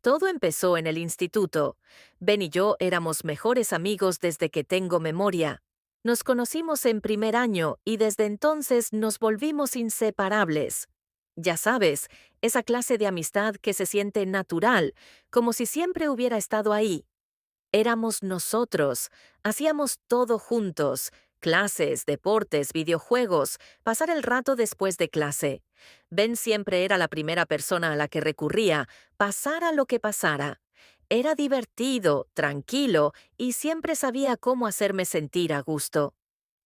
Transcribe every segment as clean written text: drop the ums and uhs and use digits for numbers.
Todo empezó en el instituto. Ben y yo éramos mejores amigos desde que tengo memoria. Nos conocimos en primer año y desde entonces nos volvimos inseparables. Ya sabes, esa clase de amistad que se siente natural, como si siempre hubiera estado ahí. Éramos nosotros, hacíamos todo juntos, clases, deportes, videojuegos, pasar el rato después de clase. Ben siempre era la primera persona a la que recurría, pasara lo que pasara. Era divertido, tranquilo y siempre sabía cómo hacerme sentir a gusto.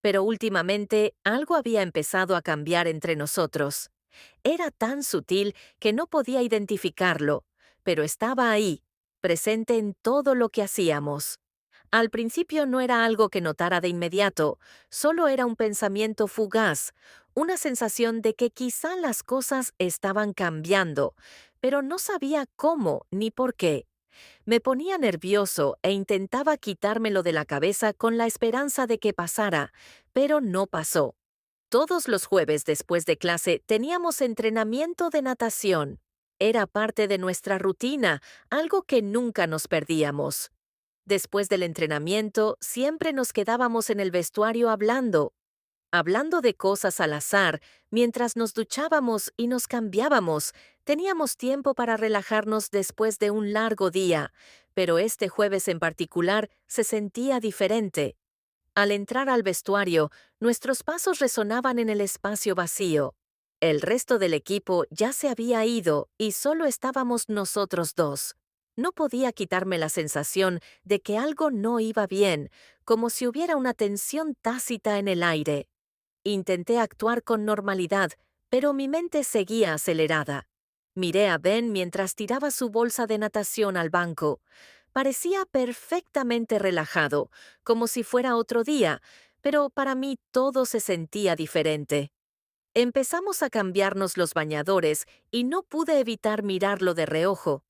Pero últimamente algo había empezado a cambiar entre nosotros. Era tan sutil que no podía identificarlo, pero estaba ahí, presente en todo lo que hacíamos. Al principio no era algo que notara de inmediato, solo era un pensamiento fugaz, una sensación de que quizá las cosas estaban cambiando, pero no sabía cómo ni por qué. Me ponía nervioso e intentaba quitármelo de la cabeza con la esperanza de que pasara, pero no pasó. Todos los jueves después de clase teníamos entrenamiento de natación. Era parte de nuestra rutina, algo que nunca nos perdíamos. Después del entrenamiento, siempre nos quedábamos en el vestuario hablando de cosas al azar, mientras nos duchábamos y nos cambiábamos. Teníamos tiempo para relajarnos después de un largo día, pero este jueves en particular se sentía diferente. Al entrar al vestuario, nuestros pasos resonaban en el espacio vacío. El resto del equipo ya se había ido y solo estábamos nosotros dos. No podía quitarme la sensación de que algo no iba bien, como si hubiera una tensión tácita en el aire. Intenté actuar con normalidad, pero mi mente seguía acelerada. Miré a Ben mientras tiraba su bolsa de natación al banco. Parecía perfectamente relajado, como si fuera otro día, pero para mí todo se sentía diferente. Empezamos a cambiarnos los bañadores y no pude evitar mirarlo de reojo.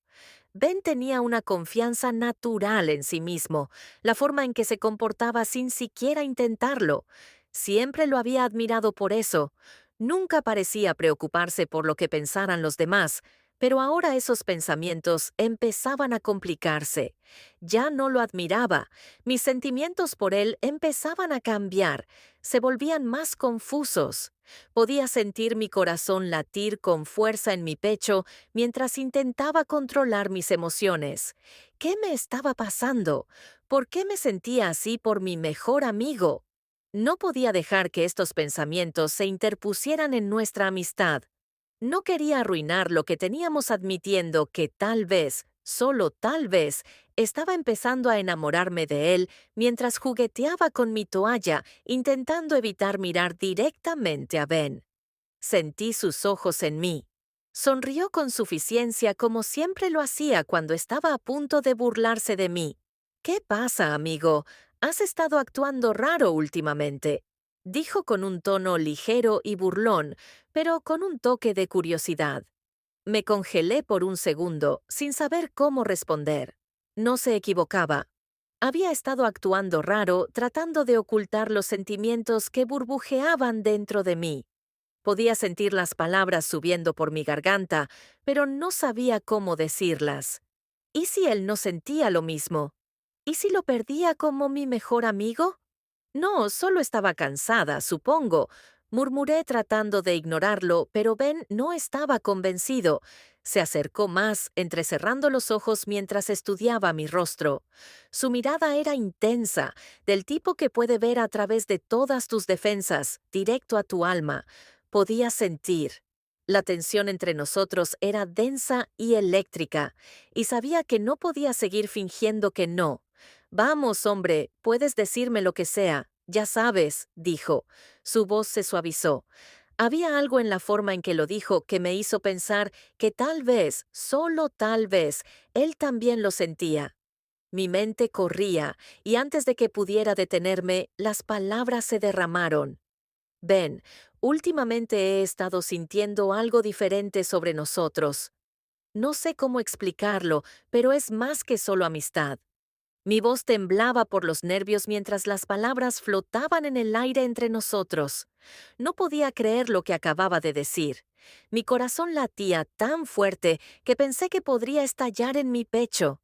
Ben tenía una confianza natural en sí mismo, la forma en que se comportaba sin siquiera intentarlo. Siempre lo había admirado por eso. Nunca parecía preocuparse por lo que pensaran los demás, pero ahora esos pensamientos empezaban a complicarse. Ya no lo admiraba. Mis sentimientos por él empezaban a cambiar, se volvían más confusos. Podía sentir mi corazón latir con fuerza en mi pecho mientras intentaba controlar mis emociones. ¿Qué me estaba pasando? ¿Por qué me sentía así por mi mejor amigo? No podía dejar que estos pensamientos se interpusieran en nuestra amistad. No quería arruinar lo que teníamos admitiendo que tal vez, solo tal vez, estaba empezando a enamorarme de él mientras jugueteaba con mi toalla, intentando evitar mirar directamente a Ben. Sentí sus ojos en mí. Sonrió con suficiencia como siempre lo hacía cuando estaba a punto de burlarse de mí. ¿Qué pasa, amigo? Has estado actuando raro últimamente, dijo con un tono ligero y burlón, pero con un toque de curiosidad. Me congelé por un segundo, sin saber cómo responder. No se equivocaba. Había estado actuando raro, tratando de ocultar los sentimientos que burbujeaban dentro de mí. Podía sentir las palabras subiendo por mi garganta, pero no sabía cómo decirlas. ¿Y si él no sentía lo mismo? ¿Y si lo perdía como mi mejor amigo? No, solo estaba cansada, supongo. Murmuré tratando de ignorarlo, pero Ben no estaba convencido. Se acercó más, entrecerrando los ojos mientras estudiaba mi rostro. Su mirada era intensa, del tipo que puede ver a través de todas tus defensas, directo a tu alma. Podía sentir. La tensión entre nosotros era densa y eléctrica, y sabía que no podía seguir fingiendo que no. Vamos, hombre, puedes decirme lo que sea. Ya sabes, dijo. Su voz se suavizó. Había algo en la forma en que lo dijo que me hizo pensar que tal vez, solo tal vez, él también lo sentía. Mi mente corría, y antes de que pudiera detenerme, las palabras se derramaron. Ben, últimamente he estado sintiendo algo diferente sobre nosotros. No sé cómo explicarlo, pero es más que solo amistad. Mi voz temblaba por los nervios mientras las palabras flotaban en el aire entre nosotros. No podía creer lo que acababa de decir. Mi corazón latía tan fuerte que pensé que podría estallar en mi pecho.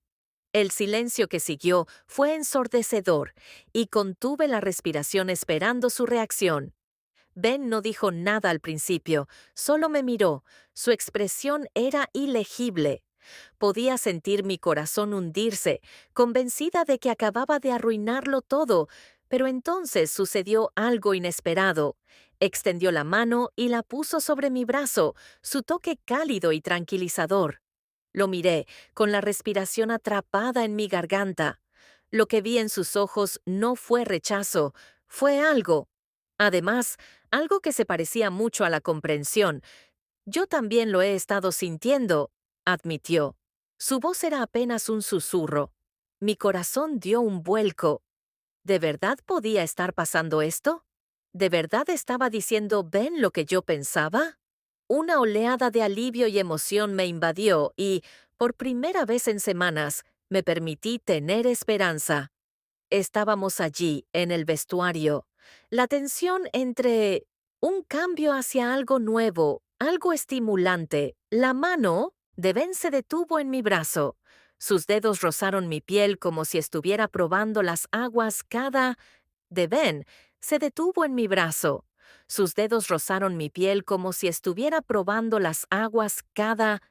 El silencio que siguió fue ensordecedor y contuve la respiración esperando su reacción. Ben no dijo nada al principio, solo me miró. Su expresión era ilegible. Podía sentir mi corazón hundirse, convencida de que acababa de arruinarlo todo, pero entonces sucedió algo inesperado. Extendió la mano y la puso sobre mi brazo, su toque cálido y tranquilizador. Lo miré, con la respiración atrapada en mi garganta. Lo que vi en sus ojos no fue rechazo, fue algo. Además, algo que se parecía mucho a la comprensión. Yo también lo he estado sintiendo, admitió. Su voz era apenas un susurro. Mi corazón dio un vuelco. ¿De verdad podía estar pasando esto? ¿De verdad estaba diciendo Ben lo que yo pensaba? Una oleada de alivio y emoción me invadió y, por primera vez en semanas, me permití tener esperanza. Estábamos allí, en el vestuario. La tensión entre un cambio hacia algo nuevo, algo estimulante. La mano de Ben se detuvo en mi brazo. Sus dedos rozaron mi piel como si estuviera probando las aguas cada... De Ben se detuvo en mi brazo. Sus dedos rozaron mi piel como si estuviera probando las aguas cada...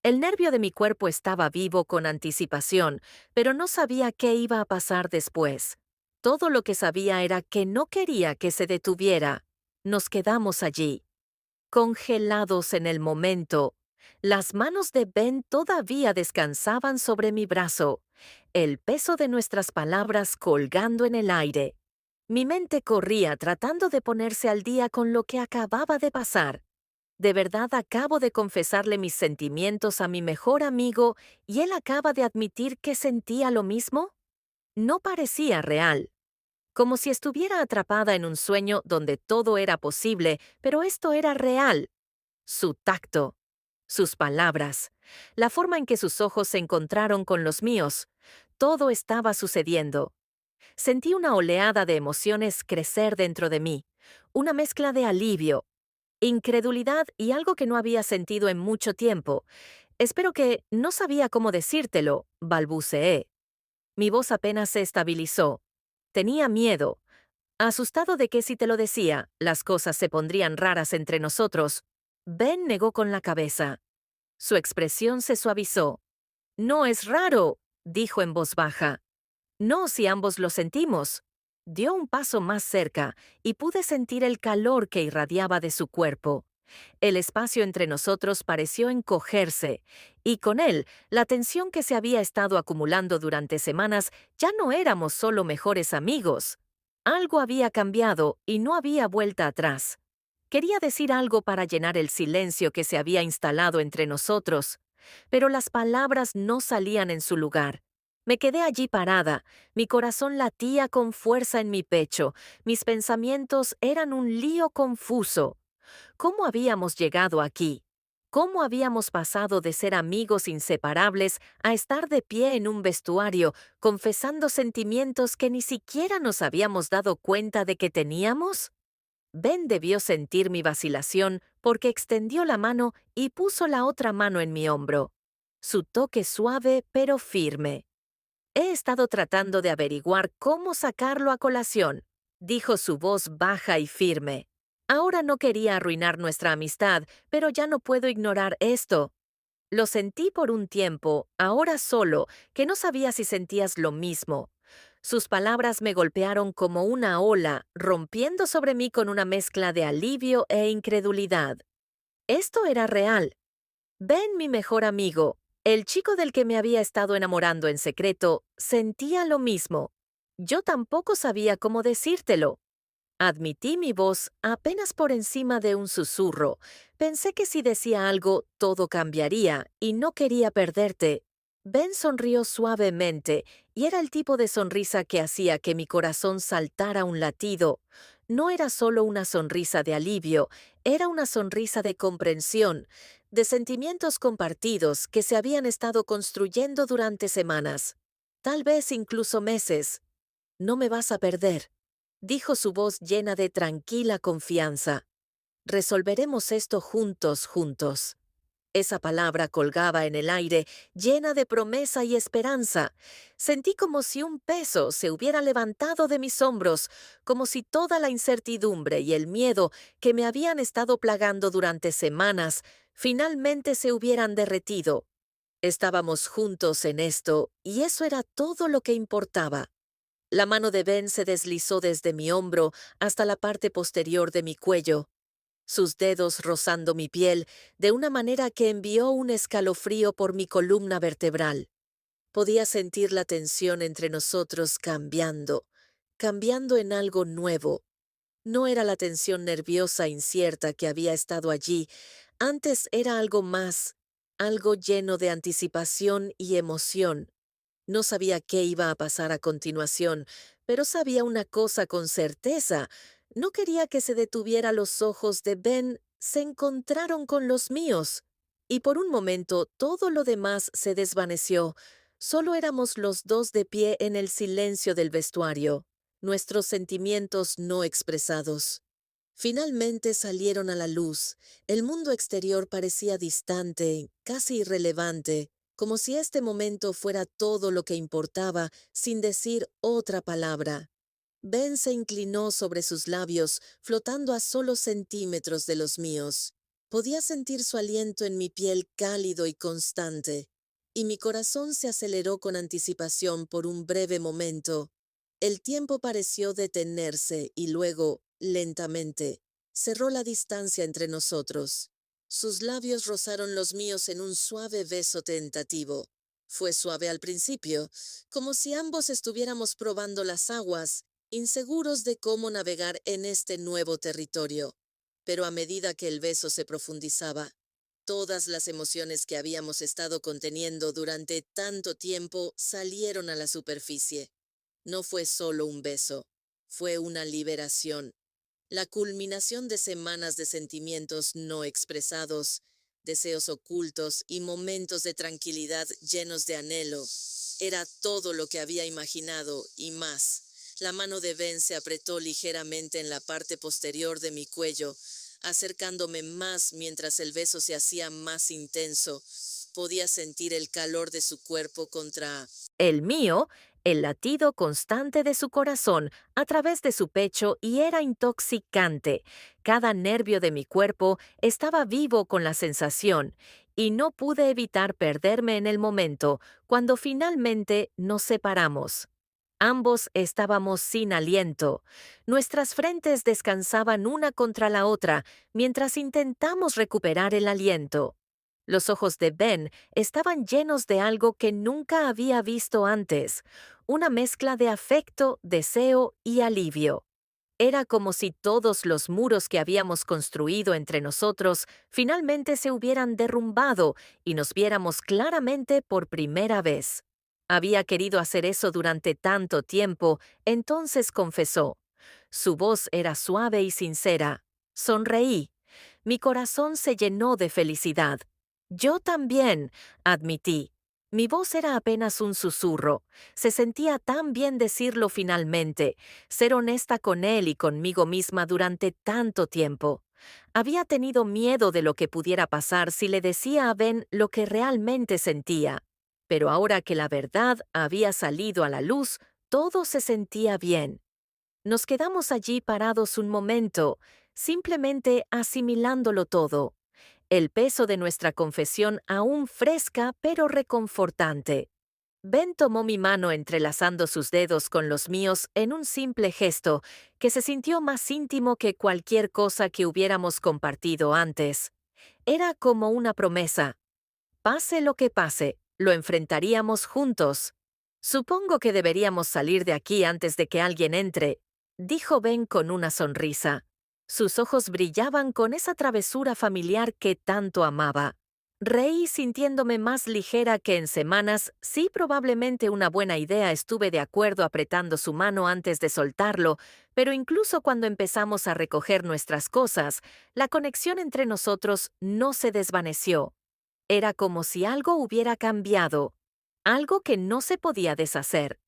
El nervio de mi cuerpo estaba vivo con anticipación, pero no sabía qué iba a pasar después. Todo lo que sabía era que no quería que se detuviera. Nos quedamos allí, congelados en el momento. Las manos de Ben todavía descansaban sobre mi brazo, el peso de nuestras palabras colgando en el aire. Mi mente corría tratando de ponerse al día con lo que acababa de pasar. ¿De verdad acabo de confesarle mis sentimientos a mi mejor amigo y él acaba de admitir que sentía lo mismo? No parecía real, como si estuviera atrapada en un sueño donde todo era posible, pero esto era real. Su tacto, sus palabras, la forma en que sus ojos se encontraron con los míos, todo estaba sucediendo. Sentí una oleada de emociones crecer dentro de mí, una mezcla de alivio, incredulidad y algo que no había sentido en mucho tiempo. Espero que no sabía cómo decírtelo, balbuceé. Mi voz apenas se estabilizó. Tenía miedo, asustado de que si te lo decía, las cosas se pondrían raras entre nosotros. Ben negó con la cabeza. Su expresión se suavizó. No es raro, dijo en voz baja. No si ambos lo sentimos. Dio un paso más cerca y pude sentir el calor que irradiaba de su cuerpo. El espacio entre nosotros pareció encogerse, y con él, la tensión que se había estado acumulando durante semanas, ya no éramos solo mejores amigos. Algo había cambiado y no había vuelta atrás. Quería decir algo para llenar el silencio que se había instalado entre nosotros, pero las palabras no salían en su lugar. Me quedé allí parada, mi corazón latía con fuerza en mi pecho, mis pensamientos eran un lío confuso. ¿Cómo habíamos llegado aquí? ¿Cómo habíamos pasado de ser amigos inseparables a estar de pie en un vestuario, confesando sentimientos que ni siquiera nos habíamos dado cuenta de que teníamos? Ben debió sentir mi vacilación porque extendió la mano y puso la otra mano en mi hombro. Su toque suave pero firme. He estado tratando de averiguar cómo sacarlo a colación, dijo su voz baja y firme. Ahora no quería arruinar nuestra amistad, pero ya no puedo ignorar esto. Lo sentí por un tiempo, ahora solo, que no sabía si sentías lo mismo. Sus palabras me golpearon como una ola, rompiendo sobre mí con una mezcla de alivio e incredulidad. Esto era real. Ben, mi mejor amigo, el chico del que me había estado enamorando en secreto, sentía lo mismo. Yo tampoco sabía cómo decírtelo. Admití mi voz apenas por encima de un susurro. Pensé que si decía algo, todo cambiaría, y no quería perderte. Ben sonrió suavemente, y era el tipo de sonrisa que hacía que mi corazón saltara un latido. No era solo una sonrisa de alivio, era una sonrisa de comprensión, de sentimientos compartidos que se habían estado construyendo durante semanas. tal vez incluso meses. No me vas a perder, dijo su voz llena de tranquila confianza. Resolveremos esto juntos. Esa palabra colgaba en el aire, llena de promesa y esperanza. Sentí como si un peso se hubiera levantado de mis hombros, como si toda la incertidumbre y el miedo que me habían estado plagando durante semanas finalmente se hubieran derretido. Estábamos juntos en esto, y eso era todo lo que importaba. La mano de Ben se deslizó desde mi hombro hasta la parte posterior de mi cuello, sus dedos rozando mi piel de una manera que envió un escalofrío por mi columna vertebral. Podía sentir la tensión entre nosotros cambiando en algo nuevo. No era la tensión nerviosa incierta que había estado allí, antes era algo más, algo lleno de anticipación y emoción. No sabía qué iba a pasar a continuación, pero sabía una cosa con certeza. No quería que se detuviera. Los ojos de Ben se encontraron con los míos, y por un momento todo lo demás se desvaneció. Solo éramos los dos de pie en el silencio del vestuario, nuestros sentimientos no expresados. Finalmente salieron a la luz. El mundo exterior parecía distante, casi irrelevante, como si este momento fuera todo lo que importaba, sin decir otra palabra. Ben se inclinó sobre sus labios, flotando a solo centímetros de los míos. Podía sentir su aliento en mi piel cálido y constante, y mi corazón se aceleró con anticipación por un breve momento. El tiempo pareció detenerse y luego, lentamente, cerró la distancia entre nosotros. Sus labios rozaron los míos en un suave beso tentativo. Fue suave al principio, como si ambos estuviéramos probando las aguas, inseguros de cómo navegar en este nuevo territorio. Pero a medida que el beso se profundizaba, todas las emociones que habíamos estado conteniendo durante tanto tiempo salieron a la superficie. No fue solo un beso, fue una liberación. La culminación de semanas de sentimientos no expresados, deseos ocultos y momentos de tranquilidad llenos de anhelo. Era todo lo que había imaginado y más. La mano de Ben se apretó ligeramente en la parte posterior de mi cuello, acercándome más mientras el beso se hacía más intenso. Podía sentir el calor de su cuerpo contra el mío, el latido constante de su corazón a través de su pecho, y era intoxicante. Cada nervio de mi cuerpo estaba vivo con la sensación, y no pude evitar perderme en el momento cuando finalmente nos separamos. Ambos estábamos sin aliento. Nuestras frentes descansaban una contra la otra mientras intentamos recuperar el aliento. Los ojos de Ben estaban llenos de algo que nunca había visto antes, una mezcla de afecto, deseo y alivio. Era como si todos los muros que habíamos construido entre nosotros finalmente se hubieran derrumbado y nos viéramos claramente por primera vez. Había querido hacer eso durante tanto tiempo, entonces confesó. Su voz era suave y sincera. Sonreí. Mi corazón se llenó de felicidad. Yo también, admití. Mi voz era apenas un susurro. Se sentía tan bien decirlo finalmente, ser honesta con él y conmigo misma durante tanto tiempo. Había tenido miedo de lo que pudiera pasar si le decía a Ben lo que realmente sentía. Pero ahora que la verdad había salido a la luz, todo se sentía bien. Nos quedamos allí parados un momento, simplemente asimilándolo todo. El peso de nuestra confesión aún fresca pero reconfortante. Ben tomó mi mano entrelazando sus dedos con los míos en un simple gesto que se sintió más íntimo que cualquier cosa que hubiéramos compartido antes. Era como una promesa. Pase lo que pase, lo enfrentaríamos juntos. Supongo que deberíamos salir de aquí antes de que alguien entre, dijo Ben con una sonrisa. Sus ojos brillaban con esa travesura familiar que tanto amaba. Reí sintiéndome más ligera que en semanas. Sí, probablemente una buena idea. Estuve de acuerdo apretando su mano antes de soltarlo, pero incluso cuando empezamos a recoger nuestras cosas, la conexión entre nosotros no se desvaneció. Era como si algo hubiera cambiado. algo que no se podía deshacer.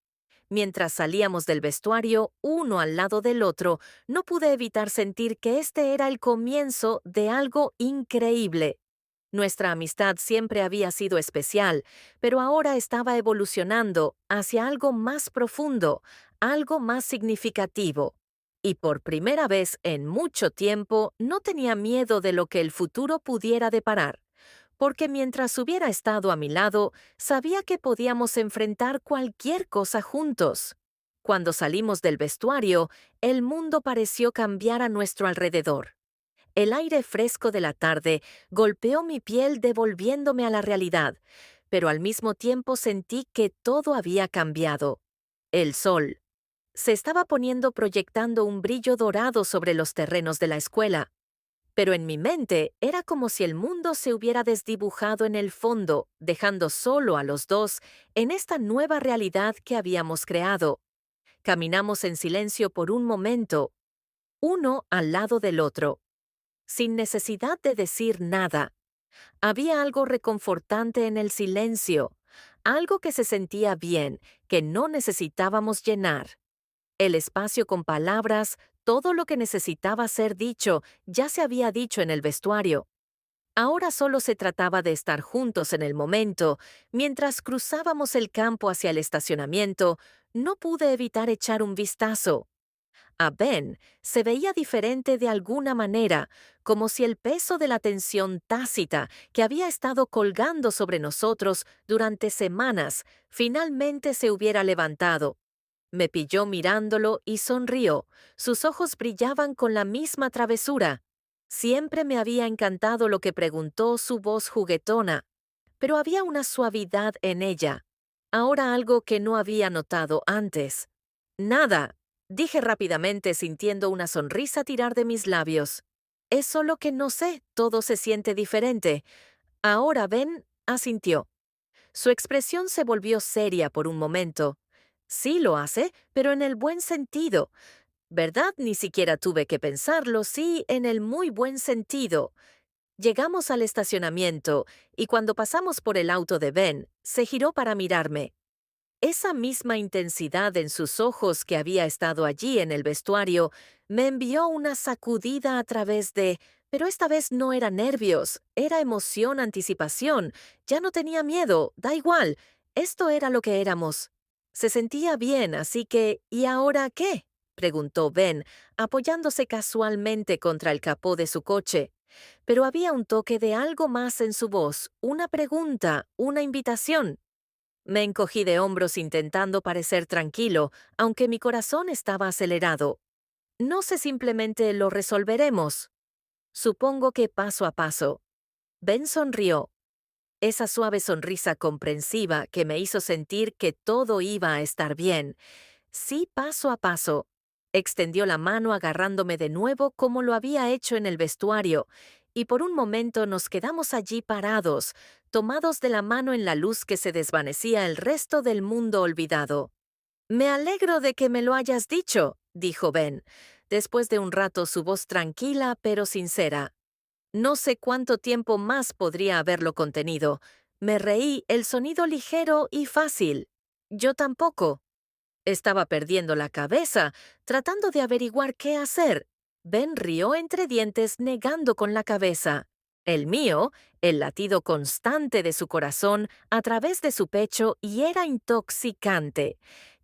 Mientras salíamos del vestuario, uno al lado del otro, no pude evitar sentir que este era el comienzo de algo increíble. Nuestra amistad siempre había sido especial, pero ahora estaba evolucionando hacia algo más profundo, algo más significativo. Y por primera vez en mucho tiempo no tenía miedo de lo que el futuro pudiera deparar, porque mientras hubiera estado a mi lado, sabía que podíamos enfrentar cualquier cosa juntos. Cuando salimos del vestuario, el mundo pareció cambiar a nuestro alrededor. El aire fresco de la tarde golpeó mi piel devolviéndome a la realidad, pero al mismo tiempo sentí que todo había cambiado. El sol se estaba poniendo proyectando un brillo dorado sobre los terrenos de la escuela, pero en mi mente era como si el mundo se hubiera desdibujado en el fondo, dejando solo a los dos en esta nueva realidad que habíamos creado. Caminamos en silencio por un momento, uno al lado del otro, sin necesidad de decir nada. Había algo reconfortante en el silencio, algo que se sentía bien, que no necesitábamos llenar. El espacio con palabras, todo lo que necesitaba ser dicho, ya se había dicho en el vestuario. Ahora solo se trataba de estar juntos en el momento. Mientras cruzábamos el campo hacia el estacionamiento, no pude evitar echar un vistazo. A Ben se veía diferente de alguna manera, como si el peso de la tensión tácita que había estado colgando sobre nosotros durante semanas finalmente se hubiera levantado. Me pilló mirándolo y sonrió. Sus ojos brillaban con la misma travesura. Siempre me había encantado lo que preguntó su voz juguetona, pero había una suavidad en ella. Ahora algo que no había notado antes. Nada, dije rápidamente sintiendo una sonrisa tirar de mis labios. Es solo que no sé, todo se siente diferente. Ahora Ben asintió. Su expresión se volvió seria por un momento. Sí lo hace, pero en el buen sentido. ¿Verdad? Ni siquiera tuve que pensarlo, sí, en el muy buen sentido. Llegamos al estacionamiento, y cuando pasamos por el auto de Ben, se giró para mirarme. Esa misma intensidad en sus ojos que había estado allí en el vestuario me envió una sacudida a través de... Pero esta vez no era nervios, era emoción, anticipación. Ya no tenía miedo, da igual. Esto era lo que éramos. Se sentía bien, así que ¿y ahora qué? Preguntó Ben, apoyándose casualmente contra el capó de su coche. Pero había un toque de algo más en su voz, una pregunta, una invitación. Me encogí de hombros intentando parecer tranquilo, aunque mi corazón estaba acelerado. No sé, simplemente lo resolveremos. Supongo que paso a paso. Ben sonrió. Esa suave sonrisa comprensiva que me hizo sentir que todo iba a estar bien. Sí, paso a paso. Extendió la mano agarrándome de nuevo como lo había hecho en el vestuario, y por un momento nos quedamos allí parados, tomados de la mano en la luz que se desvanecía el resto del mundo olvidado. Me alegro de que me lo hayas dicho, dijo Ben, después de un rato su voz tranquila pero sincera. No sé cuánto tiempo más podría haberlo contenido. Me reí, el sonido ligero y fácil. Yo tampoco. Estaba perdiendo la cabeza, tratando de averiguar qué hacer. Ben rió entre dientes, negando con la cabeza. El mío, el latido constante de su corazón a través de su pecho, y era intoxicante.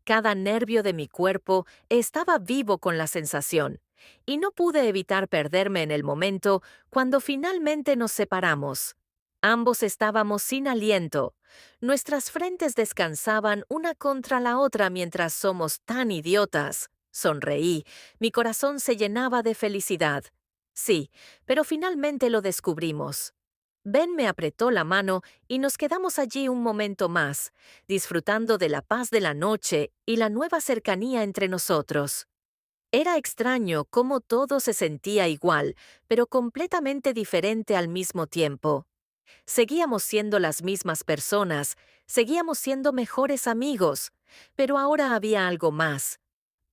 Cada nervio de mi cuerpo estaba vivo con la sensación, y no pude evitar perderme en el momento cuando finalmente nos separamos. Ambos estábamos sin aliento. Nuestras frentes descansaban una contra la otra mientras somos tan idiotas. Sonreí. Mi corazón se llenaba de felicidad. Sí, pero finalmente lo descubrimos. Ben me apretó la mano y nos quedamos allí un momento más, disfrutando de la paz de la noche y la nueva cercanía entre nosotros. Era extraño cómo todo se sentía igual, pero completamente diferente al mismo tiempo. Seguíamos siendo las mismas personas, seguíamos siendo mejores amigos, pero ahora había algo más,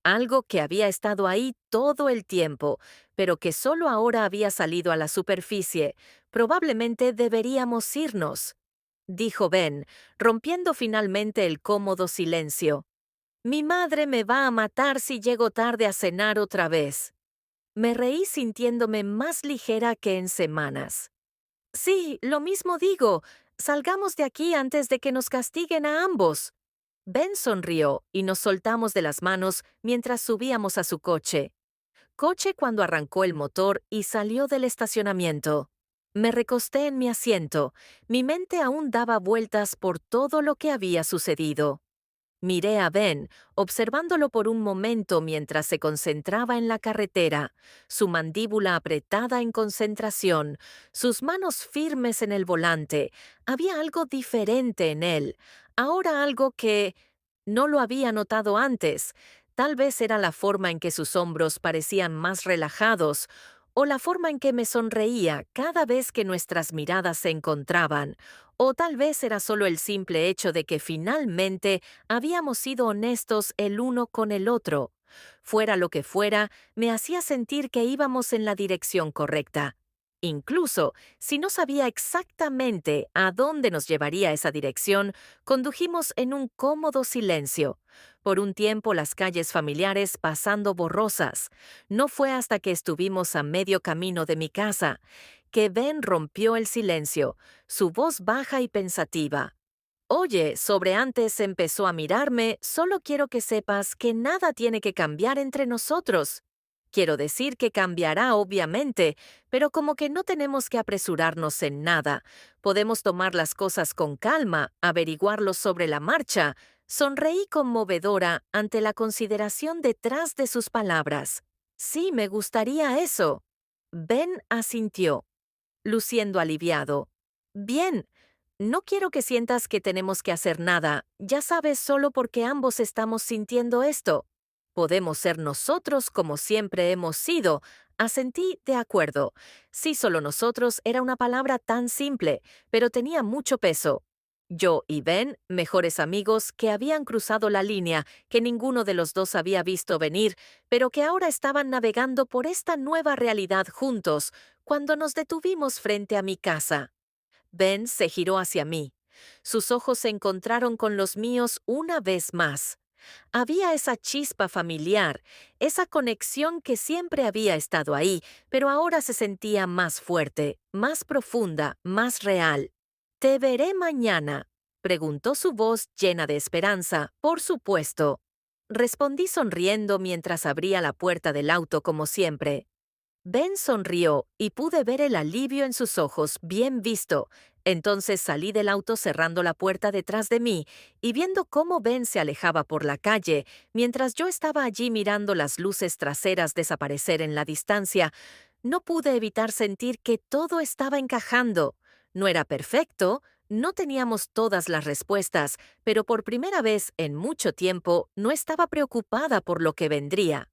algo que había estado ahí todo el tiempo, pero que solo ahora había salido a la superficie. Probablemente deberíamos irnos. dijo Ben, rompiendo finalmente el cómodo silencio. Mi madre me va a matar si llego tarde a cenar otra vez. Me reí sintiéndome más ligera que en semanas. Sí, lo mismo digo. Salgamos de aquí antes de que nos castiguen a ambos. Ben sonrió y nos soltamos de las manos mientras subíamos a su coche cuando arrancó el motor y salió del estacionamiento. Me recosté en mi asiento. Mi mente aún daba vueltas por todo lo que había sucedido. Miré a Ben, observándolo por un momento mientras se concentraba en la carretera, su mandíbula apretada en concentración, sus manos firmes en el volante. Había algo diferente en él, ahora algo que no lo había notado antes. Tal vez era la forma en que sus hombros parecían más relajados, o la forma en que me sonreía cada vez que nuestras miradas se encontraban, o tal vez era solo el simple hecho de que finalmente habíamos sido honestos el uno con el otro. Fuera lo que fuera, me hacía sentir que íbamos en la dirección correcta. Incluso si no sabía exactamente a dónde nos llevaría esa dirección, condujimos en un cómodo silencio. Por un tiempo las calles familiares pasando borrosas. No fue hasta que estuvimos a medio camino de mi casa que Ben rompió el silencio, su voz baja y pensativa. Oye, sobre antes empezó a mirarme, solo quiero que sepas que nada tiene que cambiar entre nosotros. Quiero decir que cambiará, obviamente, pero como que no tenemos que apresurarnos en nada. Podemos tomar las cosas con calma, averiguarlo sobre la marcha. Sonreí conmovedora ante la consideración detrás de sus palabras. Sí, me gustaría eso. Ben asintió, luciendo aliviado. Bien, no quiero que sientas que tenemos que hacer nada, ya sabes, solo porque ambos estamos sintiendo esto. Podemos ser nosotros como siempre hemos sido. Asentí de acuerdo. Sí, solo nosotros era una palabra tan simple, pero tenía mucho peso. Yo y Ben, mejores amigos, que habían cruzado la línea, que ninguno de los dos había visto venir, pero que ahora estaban navegando por esta nueva realidad juntos, cuando nos detuvimos frente a mi casa. Ben se giró hacia mí. Sus ojos se encontraron con los míos una vez más. Había esa chispa familiar, esa conexión que siempre había estado ahí, pero ahora se sentía más fuerte, más profunda, más real. ¿Te veré mañana?, preguntó su voz llena de esperanza. Por supuesto. Respondí sonriendo mientras abría la puerta del auto como siempre. Ben sonrió y pude ver el alivio en sus ojos, bien visto. Entonces salí del auto cerrando la puerta detrás de mí y viendo cómo Ben se alejaba por la calle, mientras yo estaba allí mirando las luces traseras desaparecer en la distancia, no pude evitar sentir que todo estaba encajando. No era perfecto, no teníamos todas las respuestas, pero por primera vez en mucho tiempo no estaba preocupada por lo que vendría.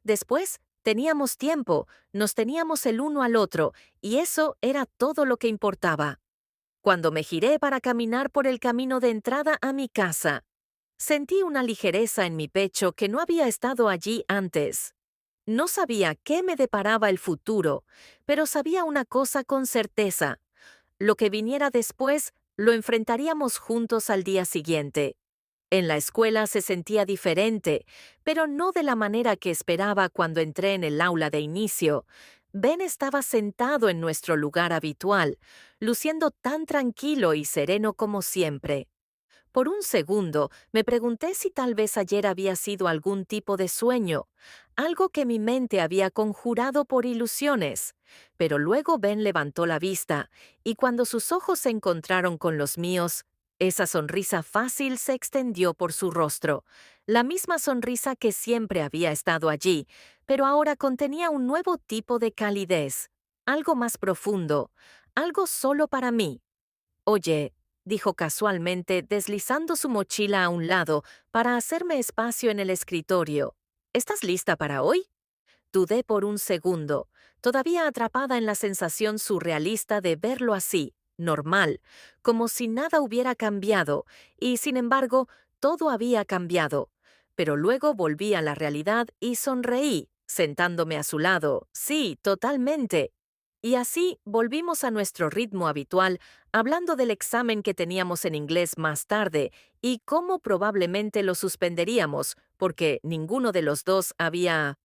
Después, teníamos tiempo, nos teníamos el uno al otro, y eso era todo lo que importaba. Cuando me giré para caminar por el camino de entrada a mi casa, sentí una ligereza en mi pecho que no había estado allí antes. No sabía qué me deparaba el futuro, pero sabía una cosa con certeza. Lo que viniera después lo enfrentaríamos juntos al día siguiente. En la escuela se sentía diferente, pero no de la manera que esperaba cuando entré en el aula de inicio. Ben estaba sentado en nuestro lugar habitual, luciendo tan tranquilo y sereno como siempre. Por un segundo me pregunté si tal vez ayer había sido algún tipo de sueño, algo que mi mente había conjurado por ilusiones. Pero luego Ben levantó la vista, y cuando sus ojos se encontraron con los míos, esa sonrisa fácil se extendió por su rostro, la misma sonrisa que siempre había estado allí, pero ahora contenía un nuevo tipo de calidez, algo más profundo, algo solo para mí. Oye, dijo casualmente, deslizando su mochila a un lado para hacerme espacio en el escritorio. ¿Estás lista para hoy? Dudé por un segundo, todavía atrapada en la sensación surrealista de verlo así, normal, como si nada hubiera cambiado, y sin embargo, todo había cambiado. Pero luego volví a la realidad y sonreí, sentándome a su lado. Sí, totalmente. Y así volvimos a nuestro ritmo habitual, hablando del examen que teníamos en inglés más tarde y cómo probablemente lo suspenderíamos, porque ninguno de los dos había